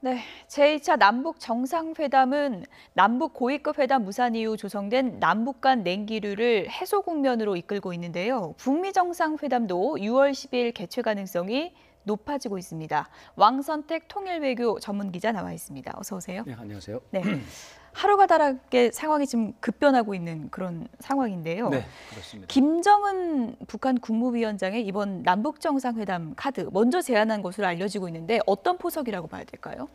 네, 제2차 남북 정상회담은 남북 고위급 회담 무산 이후 조성된 남북 간 냉기류를 해소 국면으로 이끌고 있는데요. 북미 정상회담도 6월 10일 개최 가능성이 높아지고 있습니다. 왕선택 통일외교 전문 기자 나와 있습니다. 어서 오세요. 네, 안녕하세요. 네, 하루가 다르게 상황이 지금 급변하고 있는 그런 상황인데요. 네, 그렇습니다. 김정은 북한 국무위원장의 이번 남북 정상회담 카드 먼저 제안한 것으로 알려지고 있는데 어떤 포석이라고 봐야 될까요?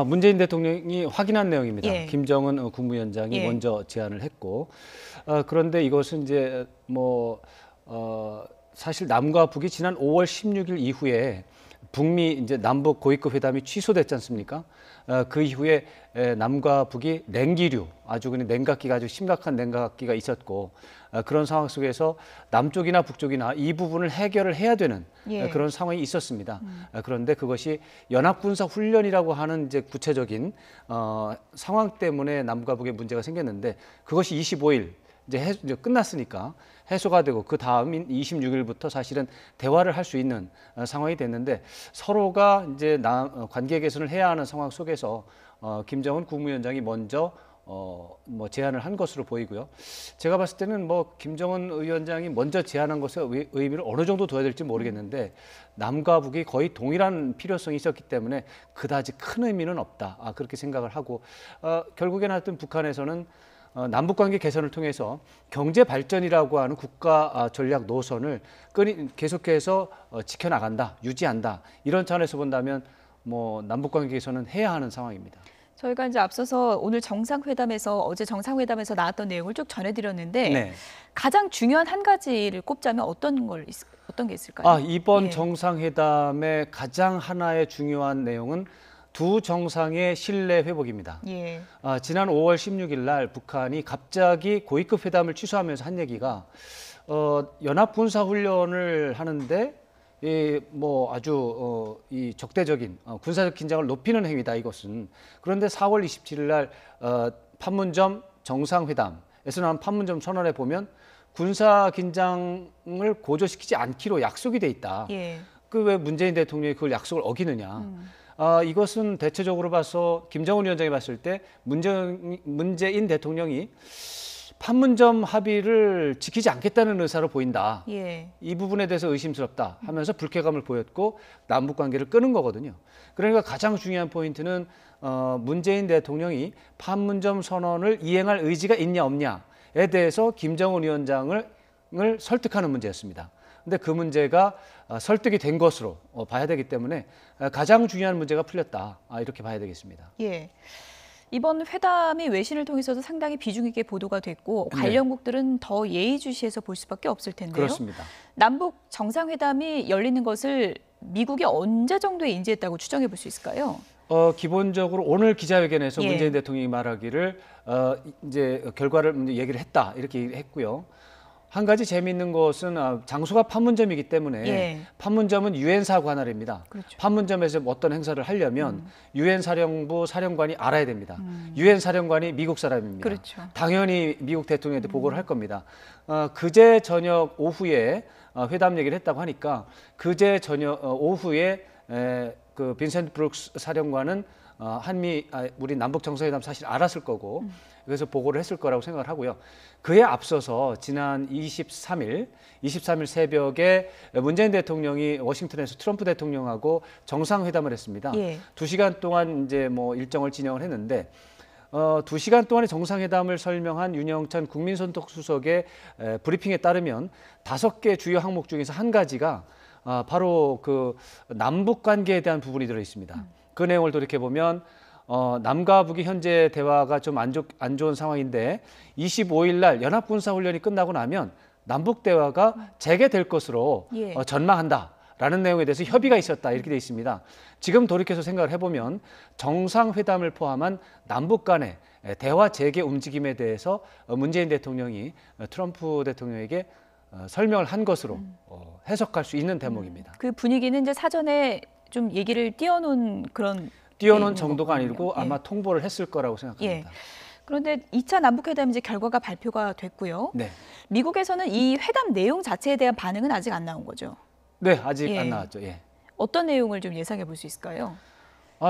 문재인 대통령이 확인한 내용입니다. 예. 김정은 국무위원장이 예. 먼저 제안을 했고, 그런데 이것은 이제 사실 남과 북이 지난 5월 16일 이후에 북미 이제 남북 고위급 회담이 취소됐지 않습니까? 그 이후에 남과 북이 냉기류, 아주 그냥 냉각기가 아주 심각한 냉각기가 있었고, 그런 상황 속에서 남쪽이나 북쪽이나 이 부분을 해결을 해야 되는 예. 그런 상황이 있었습니다. 그런데 그것이 연합군사 훈련이라고 하는 이제 구체적인 상황 때문에 남과 북에 문제가 생겼는데, 그것이 25일 이제 끝났으니까 해소가 되고 그 다음인 26일부터 사실은 대화를 할 수 있는 상황이 됐는데, 서로가 이제 관계 개선을 해야 하는 상황 속에서 김정은 국무위원장이 먼저 제안을 한 것으로 보이고요. 제가 봤을 때는 김정은 위원장이 먼저 제안한 것의 의미를 어느 정도 둬야 될지 모르겠는데, 남과 북이 거의 동일한 필요성이 있었기 때문에 그다지 큰 의미는 없다, 그렇게 생각을 하고, 결국에는 하여튼 북한에서는 남북관계 개선을 통해서 경제 발전이라고 하는 국가 전략 노선을 계속해서 지켜나간다, 유지한다, 이런 차원에서 본다면 남북관계 개선은 해야 하는 상황입니다. 저희가 이제 앞서서 오늘 어제 정상회담에서 나왔던 내용을 쭉 전해드렸는데 네. 가장 중요한 한 가지를 꼽자면 어떤 게 있을까요? 이번 예. 정상회담의 가장 하나의 중요한 내용은 두 정상의 신뢰 회복입니다. 예. 지난 5월 16일 날 북한이 갑자기 고위급 회담을 취소하면서 한 얘기가 연합 군사 훈련을 하는데 아주 이 적대적인 군사적 긴장을 높이는 행위다, 이것은. 그런데 4월 27일 날 판문점 정상회담에서 나온 판문점 선언에 보면 군사 긴장을 고조시키지 않기로 약속이 돼 있다. 예. 그 왜 문재인 대통령이 그걸 약속을 어기느냐? 이것은 대체적으로 봐서 김정은 위원장이 봤을 때 문재인 대통령이 판문점 합의를 지키지 않겠다는 의사로 보인다. 예. 이 부분에 대해서 의심스럽다 하면서 불쾌감을 보였고 남북 관계를 끄는 거거든요. 그러니까 가장 중요한 포인트는 문재인 대통령이 판문점 선언을 이행할 의지가 있냐 없냐에 대해서 김정은 위원장을 설득하는 문제였습니다. 근데 그 문제가 설득이 된 것으로 봐야 되기 때문에 가장 중요한 문제가 풀렸다, 이렇게 봐야 되겠습니다. 예. 이번 회담이 외신을 통해서도 상당히 비중 있게 보도가 됐고 관련국들은 더 예의주시해서 볼 수밖에 없을 텐데요. 그렇습니다. 남북 정상회담이 열리는 것을 미국이 언제 정도에 인지했다고 추정해 볼 수 있을까요? 기본적으로 오늘 기자회견에서 예. 문재인 대통령이 말하기를 이제 결과를 얘기를 했다, 이렇게 했고요. 한 가지 재미있는 것은 장소가 판문점이기 때문에 예. 판문점은 유엔사 관할입니다. 그렇죠. 판문점에서 어떤 행사를 하려면 유엔 사령부 사령관이 알아야 됩니다. 유엔 사령관이 미국 사람입니다. 그렇죠. 당연히 미국 대통령한테 보고를 할 겁니다. 그제 저녁 오후에 회담 얘기를 했다고 하니까 그제 저녁 오후에 그 빈센트 브룩스 사령관은 우리 남북 정상회담 사실 알았을 거고, 그래서 보고를 했을 거라고 생각을 하고요. 그에 앞서서 지난 23일 새벽에 문재인 대통령이 워싱턴에서 트럼프 대통령하고 정상회담을 했습니다. 예. 2시간 동안 이제 일정을 진행을 했는데, 2시간 동안의 정상회담을 설명한 윤영찬 국민선택수석의 브리핑에 따르면 5개 주요 항목 중에서 한 가지가 바로 그 남북 관계에 대한 부분이 들어 있습니다. 그 내용을 돌이켜 보면 남과 북이 현재 대화가 좀 안 좋은 상황인데 25일 날 연합군사훈련이 끝나고 나면 남북 대화가 재개될 것으로 예. 전망한다라는 내용에 대해서 협의가 있었다, 이렇게 돼 있습니다. 지금 돌이켜서 생각을 해보면 정상회담을 포함한 남북 간의 대화 재개 움직임에 대해서 문재인 대통령이 트럼프 대통령에게 설명을 한 것으로 해석할 수 있는 대목입니다. 그 분위기는 이제 사전에 좀 얘기를 띄워놓은 그런 띄워놓은 정도가 거군요. 아니고 아마 통보를 했을 거라고 생각합니다. 예. 그런데 2차 남북회담 이제 결과가 발표가 됐고요. 네. 미국에서는 이 회담 내용 자체에 대한 반응은 아직 안 나온 거죠. 네, 아직 예. 안 나왔죠. 예. 어떤 내용을 좀 예상해 볼 수 있을까요?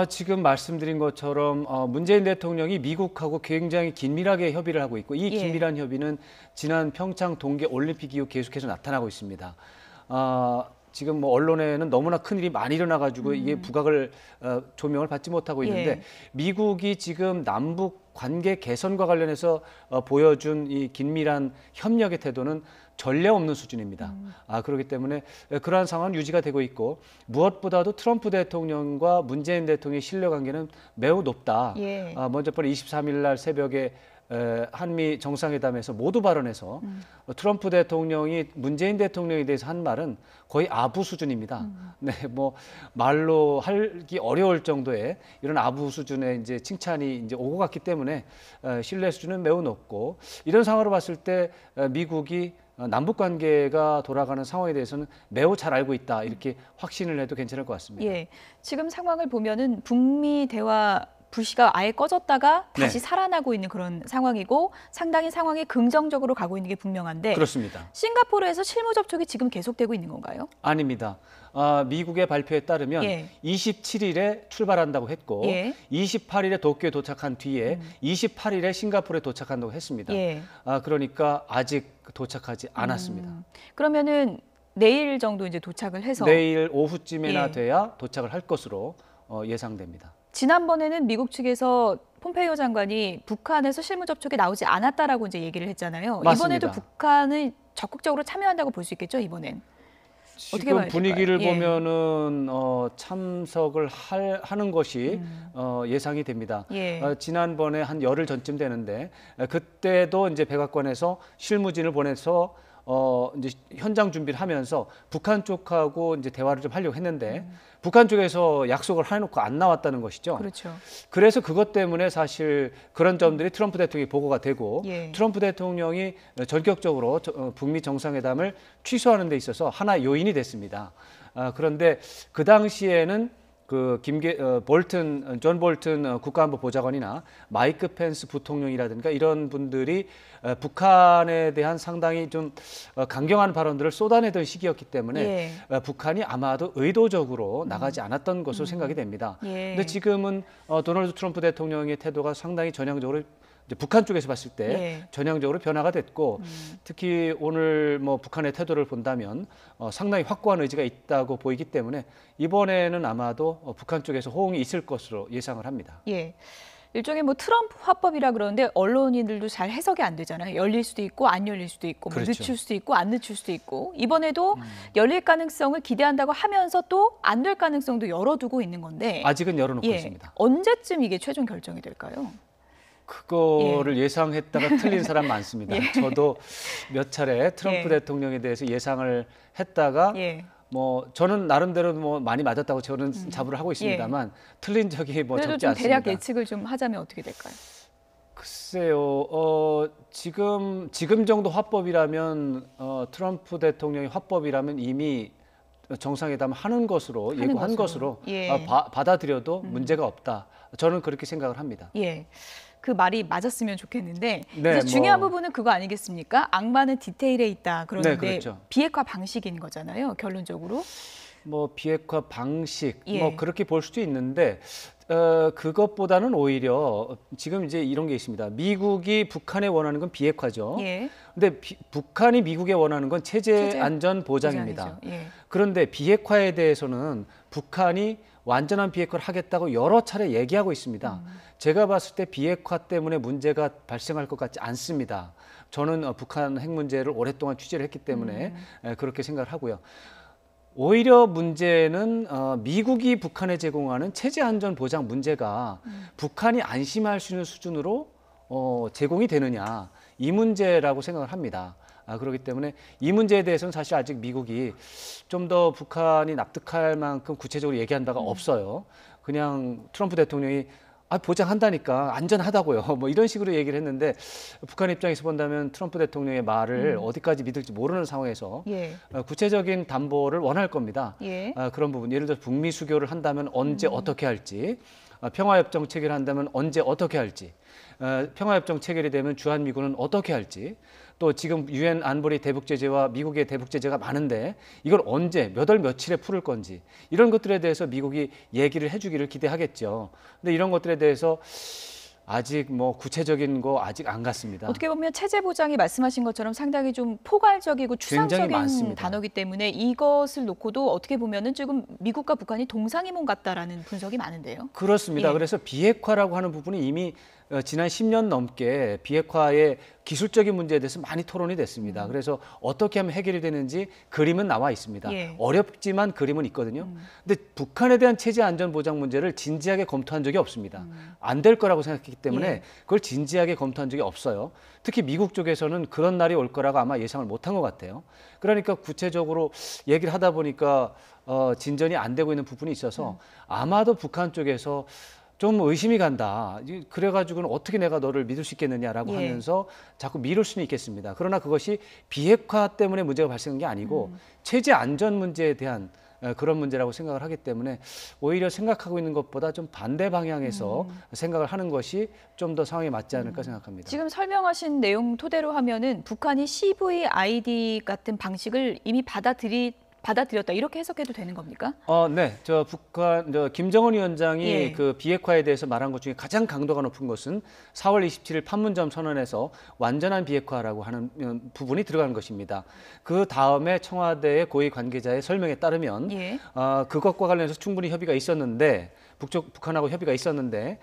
지금 말씀드린 것처럼 문재인 대통령이 미국하고 굉장히 긴밀하게 협의를 하고 있고 이 예. 긴밀한 협의는 지난 평창 동계 올림픽 이후 계속해서 나타나고 있습니다. 지금 뭐 언론에는 너무나 큰 일이 많이 일어나가지고 이게 부각을 조명을 받지 못하고 있는데 예. 미국이 지금 남북 관계 개선과 관련해서 보여준 이 긴밀한 협력의 태도는 전례 없는 수준입니다. 그렇기 때문에 그러한 상황은 유지가 되고 있고 무엇보다도 트럼프 대통령과 문재인 대통령의 신뢰 관계는 매우 높다. 예. 먼저 23일 날 새벽에 한미 정상회담에서 모두 발언해서 트럼프 대통령이 문재인 대통령에 대해서 한 말은 거의 아부 수준입니다. 네, 뭐 말로 하기 어려울 정도의 이런 아부 수준의 이제 칭찬이 이제 오고 갔기 때문에 신뢰 수준은 매우 높고 이런 상황으로 봤을 때 미국이 남북 관계가 돌아가는 상황에 대해서는 매우 잘 알고 있다 이렇게 확신을 해도 괜찮을 것 같습니다. 예. 지금 상황을 보면은 북미 대화 불씨가 아예 꺼졌다가 다시 네. 살아나고 있는 그런 상황이고 상당히 상황이 긍정적으로 가고 있는 게 분명한데 그렇습니다. 싱가포르에서 실무 접촉이 지금 계속되고 있는 건가요? 아닙니다. 미국의 발표에 따르면 예. 27일에 출발한다고 했고 예. 28일에 도쿄에 도착한 뒤에 28일에 싱가포르에 도착한다고 했습니다. 예. 그러니까 아직 도착하지 않았습니다. 그러면은 내일 정도 이제 도착을 해서 내일 오후쯤에나 예. 돼야 도착을 할 것으로 예상됩니다. 지난번에는 미국 측에서 폼페이오 장관이 북한에서 실무 접촉에 나오지 않았다라고 이제 얘기를 했잖아요. 맞습니다. 이번에도 북한은 적극적으로 참여한다고 볼 수 있겠죠, 이번엔. 어떻게 지금 봐야 분위기를 될까요? 예. 보면은 참석을 하는 것이 예상이 됩니다. 예. 지난번에 한 열흘 전쯤 되는데 그때도 이제 백악관에서 실무진을 보내서 이제 현장 준비를 하면서 북한 쪽하고 이제 대화를 좀 하려고 했는데 북한 쪽에서 약속을 해놓고 안 나왔다는 것이죠. 그렇죠. 그래서 그것 때문에 사실 그런 점들이 트럼프 대통령이 보고가 되고 예. 트럼프 대통령이 전격적으로 북미 정상회담을 취소하는 데 있어서 하나 요인이 됐습니다. 그런데 그 당시에는 존 볼튼 국가안보 보좌관이나 마이크 펜스 부통령이라든가 이런 분들이 북한에 대한 상당히 좀 강경한 발언들을 쏟아내던 시기였기 때문에 북한이 아마도 의도적으로 나가지 않았던 것으로 생각이 됩니다. 그런데 지금은 도널드 트럼프 대통령의 태도가 상당히 전향적으로 이제 북한 쪽에서 봤을 때 전향적으로 변화가 됐고 특히 오늘 뭐 북한의 태도를 본다면 상당히 확고한 의지가 있다고 보이기 때문에 이번에는 아마도 북한 쪽에서 호응이 있을 것으로 예상을 합니다. 예. 일종의 뭐 트럼프 화법이라 그러는데 언론인들도 잘 해석이 안 되잖아요. 열릴 수도 있고 안 열릴 수도 있고 뭐 그렇죠. 늦출 수도 있고 안 늦출 수도 있고 이번에도 열릴 가능성을 기대한다고 하면서 또 안 될 가능성도 열어두고 있는 건데 아직은 열어놓고 있습니다. 언제쯤 이게 최종 결정이 될까요? 그거를 예상했다가 틀린 사람 많습니다. 저도 몇 차례 트럼프 예. 대통령에 대해서 예상을 했다가 뭐 저는 나름대로 뭐 많이 맞았다고 저는 자부를 하고 있습니다만 틀린 적이 뭐 그래도 적지 좀 않습니다. 대략 예측을 좀 하자면 어떻게 될까요? 글쎄요. 지금 정도 화법이라면 트럼프 대통령의 화법이라면 이미 정상회담 하는 것으로 예고한 것으로 받아들여도 문제가 없다. 저는 그렇게 생각을 합니다. 예. 그 말이 맞았으면 좋겠는데 네, 이제 중요한 부분은 그거 아니겠습니까? 악마는 디테일에 있다 그러는데 네, 그렇죠. 비핵화 방식인 거잖아요. 결론적으로. 뭐 비핵화 방식 뭐 그렇게 볼 수도 있는데 그것보다는 오히려 지금 이제 이런 게 있습니다. 미국이 북한에 원하는 건 비핵화죠. 근데 북한이 미국에 원하는 건 체제 안전 보장입니다. 그런데 비핵화에 대해서는 북한이 완전한 비핵화를 하겠다고 여러 차례 얘기하고 있습니다. 제가 봤을 때 비핵화 때문에 문제가 발생할 것 같지 않습니다. 저는 북한 핵 문제를 오랫동안 취재를 했기 때문에 그렇게 생각을 하고요. 오히려 문제는 미국이 북한에 제공하는 체제 안전 보장 문제가 북한이 안심할 수 있는 수준으로 제공이 되느냐 이 문제라고 생각을 합니다. 그렇기 때문에 이 문제에 대해서는 사실 아직 미국이 좀 더 북한이 납득할 만큼 구체적으로 얘기한 바가 없어요. 그냥 트럼프 대통령이 보장한다니까 안전하다고요. 뭐 이런 식으로 얘기를 했는데 북한 입장에서 본다면 트럼프 대통령의 말을 어디까지 믿을지 모르는 상황에서 구체적인 담보를 원할 겁니다. 그런 부분 예를 들어 북미 수교를 한다면 언제 어떻게 할지 평화협정 체결한다면 언제 어떻게 할지, 평화협정 체결이 되면 주한미군은 어떻게 할지, 또 지금 유엔 안보리 대북 제재와 미국의 대북 제재가 많은데 이걸 언제 몇 월 며칠에 풀을 건지 이런 것들에 대해서 미국이 얘기를 해주기를 기대하겠죠. 근데 이런 것들에 대해서 아직 뭐 구체적인 거 아직 안 갔습니다. 어떻게 보면 체제 보장이 말씀하신 것처럼 상당히 좀 포괄적이고 추상적인 많습니다. 단어이기 때문에 이것을 놓고도 어떻게 보면은 지금 미국과 북한이 동상이몽 같다라는 분석이 많은데요. 그렇습니다. 예. 그래서 비핵화라고 하는 부분이 이미 지난 10년 넘게 비핵화의 기술적인 문제에 대해서 많이 토론이 됐습니다. 그래서 어떻게 하면 해결이 되는지 그림은 나와 있습니다. 예. 어렵지만 그림은 있거든요. 근데 북한에 대한 체제 안전 보장 문제를 진지하게 검토한 적이 없습니다. 안 될 거라고 생각했기 때문에 예. 그걸 진지하게 검토한 적이 없어요. 특히 미국 쪽에서는 그런 날이 올 거라고 아마 예상을 못한 것 같아요. 그러니까 구체적으로 얘기를 하다 보니까 진전이 안 되고 있는 부분이 있어서 아마도 북한 쪽에서 좀 의심이 간다. 그래가지고는 어떻게 내가 너를 믿을 수 있겠느냐라고 예. 하면서 자꾸 미룰 수는 있겠습니다. 그러나 그것이 비핵화 때문에 문제가 발생한 게 아니고 체제 안전 문제에 대한 그런 문제라고 생각을 하기 때문에 오히려 생각하고 있는 것보다 좀 반대 방향에서 생각을 하는 것이 좀 더 상황에 맞지 않을까 생각합니다. 지금 설명하신 내용 토대로 하면은 북한이 CVID 같은 방식을 이미 받아들였다 이렇게 해석해도 되는 겁니까? 네. 김정은 위원장이 예. 그 비핵화에 대해서 말한 것 중에 가장 강도가 높은 것은 4월 27일 판문점 선언에서 완전한 비핵화라고 하는 부분이 들어가는 것입니다. 그 다음에 청와대의 고위 관계자의 설명에 따르면 예. 그것과 관련해서 충분히 협의가 있었는데 북한하고 협의가 있었는데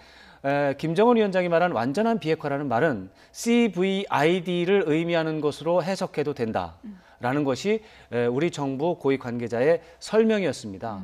김정은 위원장이 말한 완전한 비핵화라는 말은 CVID를 의미하는 것으로 해석해도 된다라는 것이 우리 정부 고위 관계자의 설명이었습니다.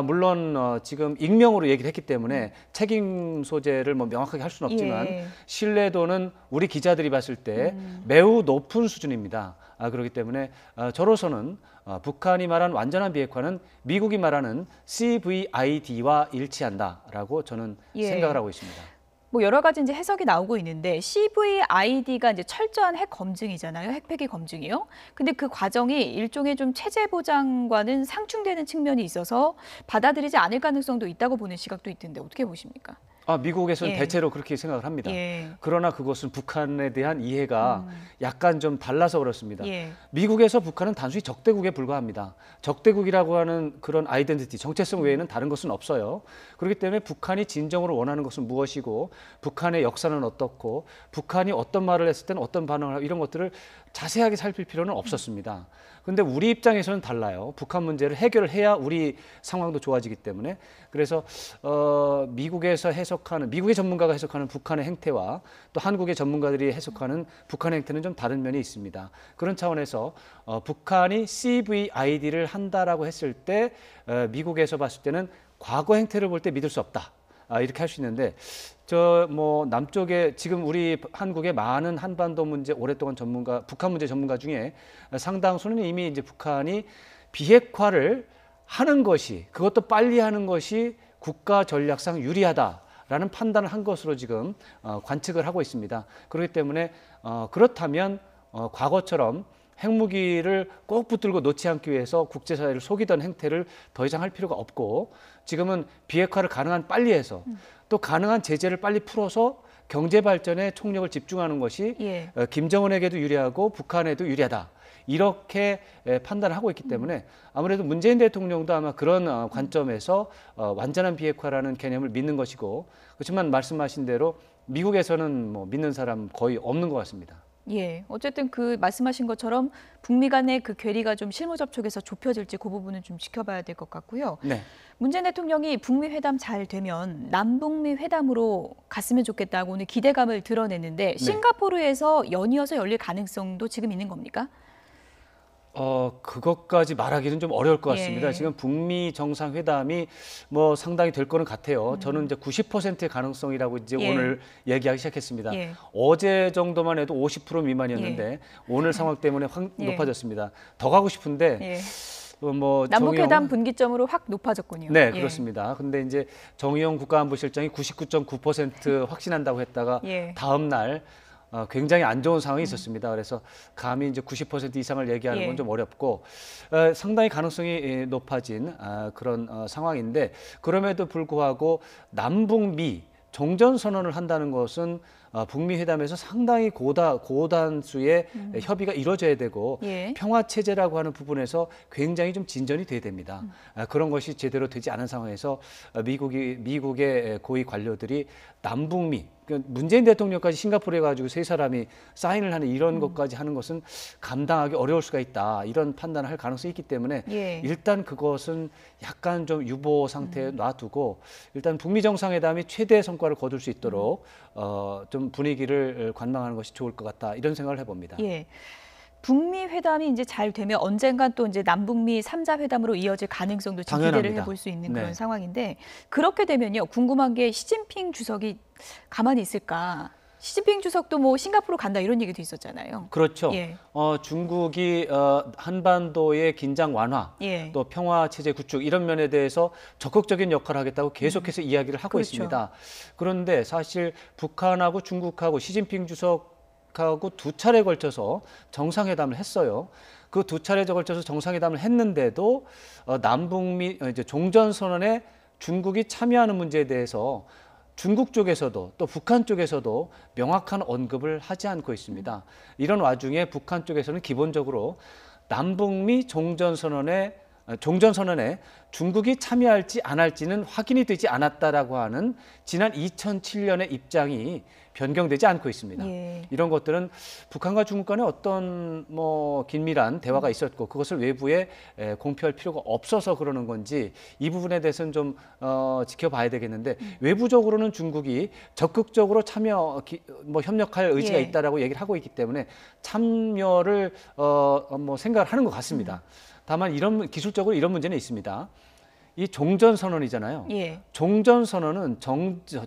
물론 지금 익명으로 얘기를 했기 때문에 책임 소재를 뭐 명확하게 할 수는 없지만 예. 신뢰도는 우리 기자들이 봤을 때 매우 높은 수준입니다. 그렇기 때문에 저로서는 북한이 말한 완전한 비핵화는 미국이 말하는 CVID와 일치한다라고 저는 예. 생각을 하고 있습니다. 뭐 여러 가지 이제 해석이 나오고 있는데 CVID가 이제 철저한 핵 검증이잖아요. 핵폐기 검증이요. 근데 그 과정이 일종의 좀 체제 보장과는 상충되는 측면이 있어서 받아들이지 않을 가능성도 있다고 보는 시각도 있던데 어떻게 보십니까? 미국에서는 예. 대체로 그렇게 생각을 합니다. 예. 그러나 그것은 북한에 대한 이해가 약간 좀 달라서 그렇습니다. 예. 미국에서 북한은 단순히 적대국에 불과합니다. 적대국이라고 하는 그런 아이덴티티, 정체성 외에는 다른 것은 없어요. 그렇기 때문에 북한이 진정으로 원하는 것은 무엇이고 북한의 역사는 어떻고 북한이 어떤 말을 했을 때는 어떤 반응을 하고 이런 것들을 자세하게 살필 필요는 없었습니다. 그런데 우리 입장에서는 달라요. 북한 문제를 해결을 해야 우리 상황도 좋아지기 때문에 그래서 미국에서 해석하는 미국의 전문가가 해석하는 북한의 행태와 또 한국의 전문가들이 해석하는 북한의 행태는 좀 다른 면이 있습니다. 그런 차원에서 북한이 CVID를 한다라고 했을 때 미국에서 봤을 때는 과거 행태를 볼 때 믿을 수 없다. 이렇게 할 수 있는데 남쪽에 지금 우리 한국의 많은 한반도 문제 오랫동안 북한 문제 전문가 중에 상당수는 이미 이제 북한이 비핵화를 하는 것이 그것도 빨리 하는 것이 국가 전략상 유리하다라는 판단을 한 것으로 지금 관측을 하고 있습니다. 그렇기 때문에 그렇다면 과거처럼 핵무기를 꼭 붙들고 놓지 않기 위해서 국제사회를 속이던 행태를 더 이상 할 필요가 없고 지금은 비핵화를 가능한 빨리 해서 또 가능한 제재를 빨리 풀어서 경제 발전에 총력을 집중하는 것이 예. 김정은에게도 유리하고 북한에도 유리하다. 이렇게 판단을 하고 있기 때문에 아무래도 문재인 대통령도 아마 그런 관점에서 완전한 비핵화라는 개념을 믿는 것이고 그렇지만 말씀하신 대로 미국에서는 뭐 믿는 사람 거의 없는 것 같습니다. 예, 어쨌든 그 말씀하신 것처럼 북미 간의 그 괴리가 좀 실무 접촉에서 좁혀질지 그 부분은 좀 지켜봐야 될 것 같고요. 네. 문재인 대통령이 북미 회담 잘 되면 남북미 회담으로 갔으면 좋겠다고 오늘 기대감을 드러냈는데 싱가포르에서 연이어서 열릴 가능성도 지금 있는 겁니까? 그것까지 말하기는 좀 어려울 것 같습니다. 예. 지금 북미 정상회담이 뭐 상당히 될 거는 같아요. 저는 이제 90%의 가능성이라고 이제 예. 오늘 얘기하기 시작했습니다. 예. 어제 정도만 해도 50% 미만이었는데 오늘 상황 때문에 확 예. 높아졌습니다. 더 가고 싶은데 예. 정의용 남북회담 분기점으로 확 높아졌군요. 네, 예. 그렇습니다. 근데 이제 정의용 국가안보실장이 99.9% 확신한다고 했다가 예. 다음 날 굉장히 안 좋은 상황이 있었습니다. 그래서 감히 이제 90% 이상을 얘기하는 예. 건 좀 어렵고 상당히 가능성이 높아진 그런 상황인데 그럼에도 불구하고 남북미 종전 선언을 한다는 것은 북미 회담에서 상당히 고단수의 협의가 이루어져야 되고 예. 평화 체제라고 하는 부분에서 굉장히 좀 진전이 돼야 됩니다. 그런 것이 제대로 되지 않은 상황에서 미국의 고위 관료들이 남북미 문재인 대통령까지 싱가포르에 가지고 세 사람이 사인을 하는 이런 것까지 하는 것은 감당하기 어려울 수가 있다. 이런 판단을 할 가능성이 있기 때문에 예. 일단 그것은 약간 좀 유보 상태에 놔두고 일단 북미 정상회담이 최대의 성과를 거둘 수 있도록 좀 분위기를 관망하는 것이 좋을 것 같다. 이런 생각을 해봅니다. 예. 북미 회담이 이제 잘 되면 언젠간 또 이제 남북미 3자 회담으로 이어질 가능성도 지금 기대를 당연합니다. 해볼 수 있는 그런 네. 상황인데 그렇게 되면요 궁금한 게 시진핑 주석이 가만히 있을까? 시진핑 주석도 뭐 싱가포르 간다 이런 얘기도 있었잖아요. 그렇죠. 예. 중국이 한반도의 긴장 완화, 예. 또 평화 체제 구축 이런 면에 대해서 적극적인 역할을 하겠다고 계속해서 이야기를 하고 그렇죠. 있습니다. 그런데 사실 북한하고 중국하고 시진핑 주석하고 두 차례에 걸쳐서 정상회담을 했어요. 그 두 차례에 걸쳐서 정상회담을 했는데도 남북미 이제 종전선언에 중국이 참여하는 문제에 대해서 중국 쪽에서도 또 북한 쪽에서도 명확한 언급을 하지 않고 있습니다. 이런 와중에 북한 쪽에서는 기본적으로 남북미 종전선언에 중국이 참여할지 안 할지는 확인이 되지 않았다라고 하는 지난 2007년의 입장이 변경되지 않고 있습니다. 예. 이런 것들은 북한과 중국 간에 어떤 뭐 긴밀한 대화가 있었고 그것을 외부에 공표할 필요가 없어서 그러는 건지 이 부분에 대해서는 좀 지켜봐야 되겠는데 외부적으로는 중국이 적극적으로 협력할 의지가 예. 있다라고 얘기를 하고 있기 때문에 참여를 뭐 생각을 하는 것 같습니다. 다만 기술적으로 이런 문제는 있습니다. 이 종전선언이잖아요. 예. 종전선언은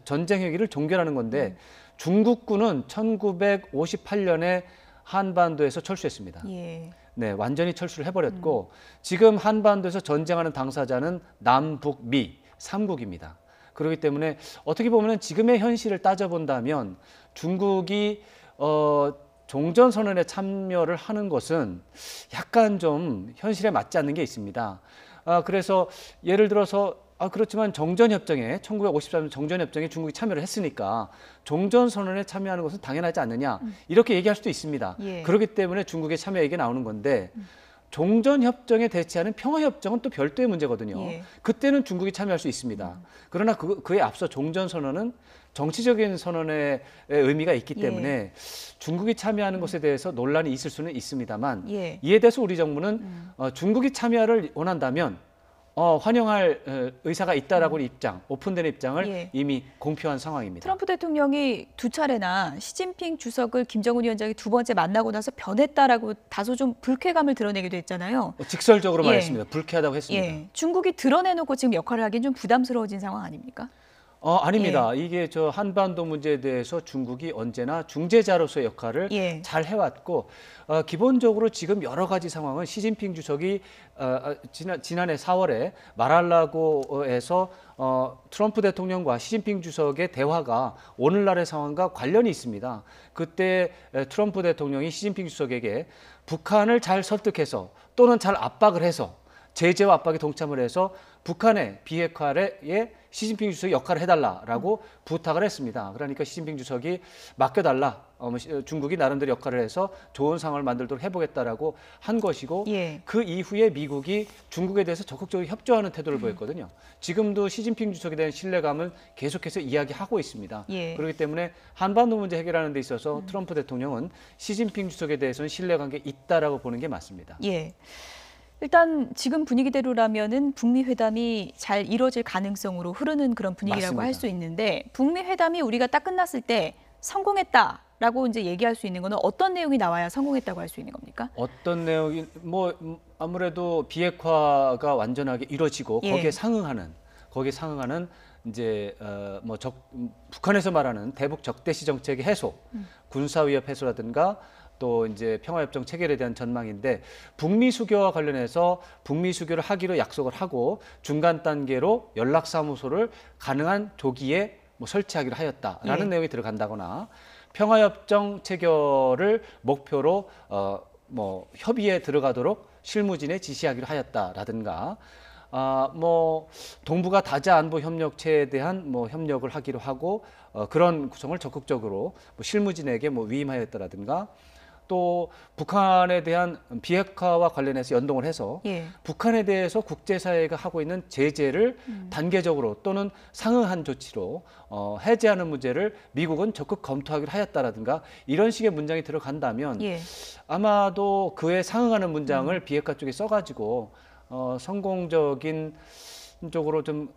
전쟁 회기를 종결하는 건데 중국군은 1958년에 한반도에서 철수했습니다. 예. 네, 완전히 철수를 해버렸고 지금 한반도에서 전쟁하는 당사자는 남북미 3국입니다. 그렇기 때문에 어떻게 보면 지금의 현실을 따져본다면 중국이 종전선언에 참여를 하는 것은 약간 좀 현실에 맞지 않는 게 있습니다. 그래서 예를 들어서 그렇지만 정전협정에 1953년 정전협정에 중국이 참여를 했으니까 종전선언에 참여하는 것은 당연하지 않느냐 이렇게 얘기할 수도 있습니다. 예. 그렇기 때문에 중국의 참여 얘기가 나오는 건데 종전협정에 대체하는 평화협정은 또 별도의 문제거든요. 예. 그때는 중국이 참여할 수 있습니다. 그러나 그에 앞서 종전선언은 정치적인 선언의 의미가 있기 때문에 중국이 참여하는 것에 대해서 논란이 있을 수는 있습니다만 예. 이에 대해서 우리 정부는 중국이 참여를 원한다면 환영할 의사가 있다라고 입장, 오픈된 입장을 예. 이미 공표한 상황입니다. 트럼프 대통령이 두 차례나 시진핑 주석을 김정은 위원장이 두 번째 만나고 나서 변했다라고 다소 좀 불쾌감을 드러내기도 했잖아요. 직설적으로 예. 말했습니다. 불쾌하다고 했습니다. 예. 중국이 드러내놓고 지금 역할을 하긴 좀 부담스러워진 상황 아닙니까? 아닙니다. 이게 저 한반도 문제에 대해서 중국이 언제나 중재자로서의 역할을 예. 잘 해왔고 기본적으로 지금 여러 가지 상황은 시진핑 주석이 지난해 4월에 마랄라고에서 트럼프 대통령과 시진핑 주석의 대화가 오늘날의 상황과 관련이 있습니다. 그때 트럼프 대통령이 시진핑 주석에게 북한을 잘 설득해서 또는 잘 압박을 해서 제재와 압박에 동참을 해서 북한의 비핵화에 시진핑 주석이 역할을 해달라라고 부탁을 했습니다. 그러니까 시진핑 주석이 맡겨달라. 중국이 나름대로 역할을 해서 좋은 상황을 만들도록 해보겠다라고 한 것이고 예. 그 이후에 미국이 중국에 대해서 적극적으로 협조하는 태도를 보였거든요. 지금도 시진핑 주석에 대한 신뢰감을 계속해서 이야기하고 있습니다. 예. 그렇기 때문에 한반도 문제 해결하는 데 있어서 트럼프 대통령은 시진핑 주석에 대해서는 신뢰관계 있다라고 보는 게 맞습니다. 예. 일단 지금 분위기대로라면은 북미 회담이 잘 이루어질 가능성으로 흐르는 그런 분위기라고 할 수 있는데 북미 회담이 우리가 딱 끝났을 때 성공했다라고 이제 얘기할 수 있는 거는 어떤 내용이 나와야 성공했다고 할 수 있는 겁니까? 어떤 내용이 아무래도 비핵화가 완전하게 이루어지고 예. 거기에 상응하는 이제 북한에서 말하는 대북 적대시 정책의 해소, 군사 위협 해소라든가 또 이제 평화협정 체결에 대한 전망인데 북미 수교와 관련해서 북미 수교를 하기로 약속을 하고 중간 단계로 연락사무소를 가능한 조기에 설치하기로 하였다라는 예. 내용이 들어간다거나 평화협정 체결을 목표로 뭐 협의에 들어가도록 실무진에 지시하기로 하였다라든가 뭐 동북아 다자 안보 협력체에 대한 뭐 협력을 하기로 하고 그런 구성을 적극적으로 뭐 실무진에게 뭐 위임하였다라든가 또 북한에 대한 비핵화와 관련해서 연동을 해서 예. 북한에 대해서 국제사회가 하고 있는 제재를 단계적으로 또는 상응한 조치로 해제하는 문제를 미국은 적극 검토하기로 하였다라든가 이런 식의 문장이 들어간다면 예. 아마도 그에 상응하는 문장을 비핵화 쪽에 써가지고 성공적인 쪽으로 좀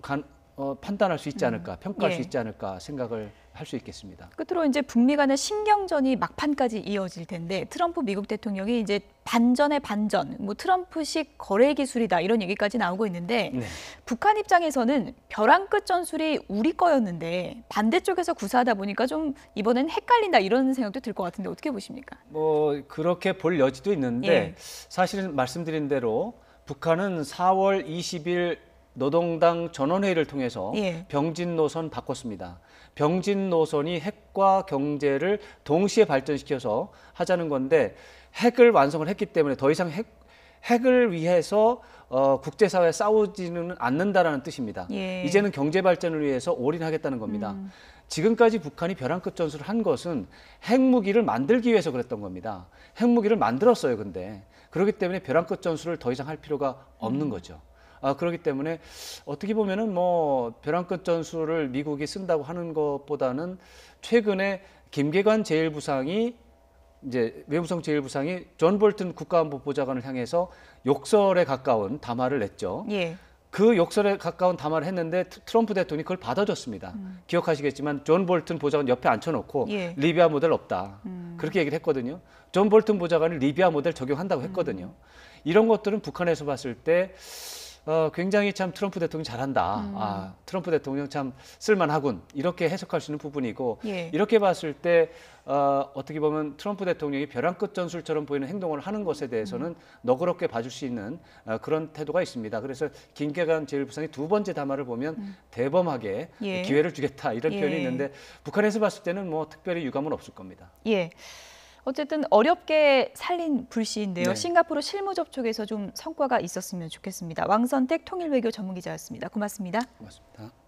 판단할 수 있지 않을까, 평가할 예. 수 있지 않을까 생각을 할 수 있겠습니다. 끝으로 이제 북미 간의 신경전이 막판까지 이어질 텐데 트럼프 미국 대통령이 이제 반전의 반전, 뭐 트럼프식 거래 기술이다 이런 얘기까지 나오고 있는데 네. 북한 입장에서는 벼랑 끝 전술이 우리 거였는데 반대쪽에서 구사하다 보니까 좀 이번엔 헷갈린다 이런 생각도 들 것 같은데 어떻게 보십니까? 뭐 그렇게 볼 여지도 있는데 예. 사실은 말씀드린 대로 북한은 4월 20일 노동당 전원회의를 통해서 예. 병진 노선 바꿨습니다. 병진 노선이 핵과 경제를 동시에 발전시켜서 하자는 건데 핵을 완성을 했기 때문에 더 이상 핵을 위해서 국제사회에 싸우지는 않는다라는 뜻입니다. 예. 이제는 경제 발전을 위해서 올인하겠다는 겁니다. 지금까지 북한이 벼랑 끝 전술을 한 것은 핵무기를 만들기 위해서 그랬던 겁니다. 핵무기를 만들었어요, 근데. 그렇기 때문에 벼랑 끝 전술을 더 이상 할 필요가 없는 거죠. 그렇기 때문에 어떻게 보면은 뭐 벼랑 끝 전술을 미국이 쓴다고 하는 것보다는 최근에 김계관 제1부상이 이제 외무성 제1부상이 존 볼튼 국가안보보좌관을 향해서 욕설에 가까운 담화를 냈죠. 예. 그 욕설에 가까운 담화를 했는데 트럼프 대통령이 그걸 받아줬습니다. 기억하시겠지만 존 볼튼 보좌관 옆에 앉혀놓고 예. 리비아 모델 없다. 그렇게 얘기를 했거든요. 존 볼튼 보좌관이 리비아 모델 적용한다고 했거든요. 이런 것들은 북한에서 봤을 때 굉장히 참 트럼프 대통령 잘한다. 트럼프 대통령 참 쓸만하군. 이렇게 해석할 수 있는 부분이고 예. 이렇게 봤을 때 어떻게 보면 트럼프 대통령이 벼랑 끝 전술처럼 보이는 행동을 하는 것에 대해서는 너그럽게 봐줄 수 있는 그런 태도가 있습니다. 그래서 김계관 제1부상이 두 번째 담화를 보면 대범하게 예. 기회를 주겠다 이런 예. 표현이 있는데 북한에서 봤을 때는 뭐 특별히 유감은 없을 겁니다. 예. 어쨌든 어렵게 살린 불씨인데요. 네. 싱가포르 실무 접촉에서 좀 성과가 있었으면 좋겠습니다. 왕선택 통일외교 전문기자였습니다. 고맙습니다. 고맙습니다.